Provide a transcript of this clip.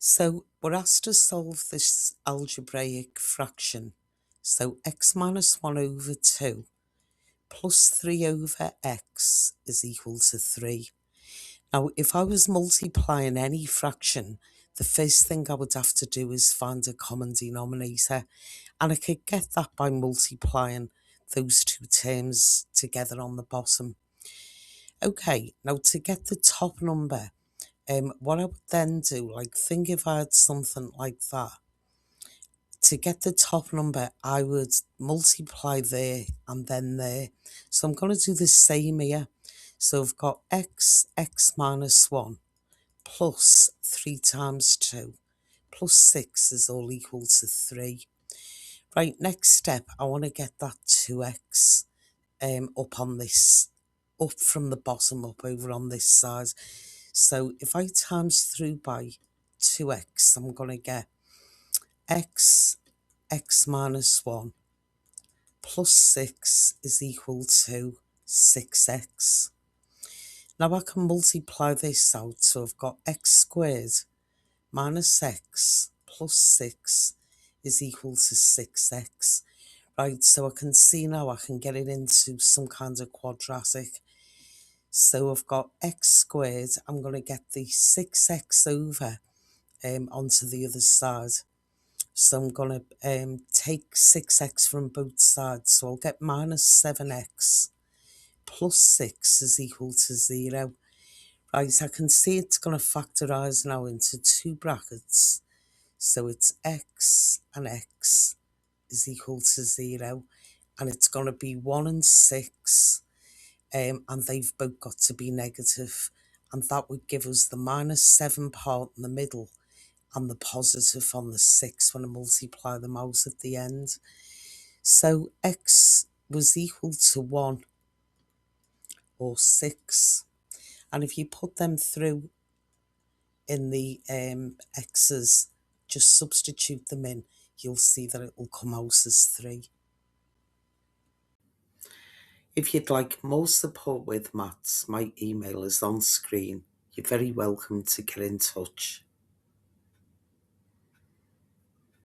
So we're asked to solve this algebraic fraction. So x minus 1 over 2 plus 3 over x is equal to 3. Now, if I was multiplying any fraction, the first thing I would have to do is find a common denominator. And I could get that by multiplying those two terms together on the bottom. Okay, now to get the top number, what I would then do, like think if I had something like that. To get the top number, I would multiply there and then there. So I'm going to do the same here. So I've got x minus 1 plus 3 times 2 plus 6 is all equal to 3. Right, next step, I want to get that 2x up on this, up from the bottom up over on this side. So if I times through by 2x, I'm going to get x minus 1 plus 6 is equal to 6x. Now I can multiply this out, so I've got x squared minus x plus 6 is equal to 6x. Right, so I can see now I can get it into some kind of quadratic. So I've got x squared, I'm going to get the 6x over onto the other side. So I'm going to take 6x from both sides. So I'll get minus 7x plus 6 is equal to 0. Right, I can see it's going to factorise now into two brackets. So it's x and x is equal to 0. And it's going to be 1 and 6. And they've both got to be negative. And that would give us the minus 7 part in the middle and the positive on the 6 when I multiply them out at the end. So x was equal to 1 or 6. And if you put them through in the x's, just substitute them in, you'll see that it will come out as 3. If you'd like more support with maths, my email is on screen. You're very welcome to get in touch.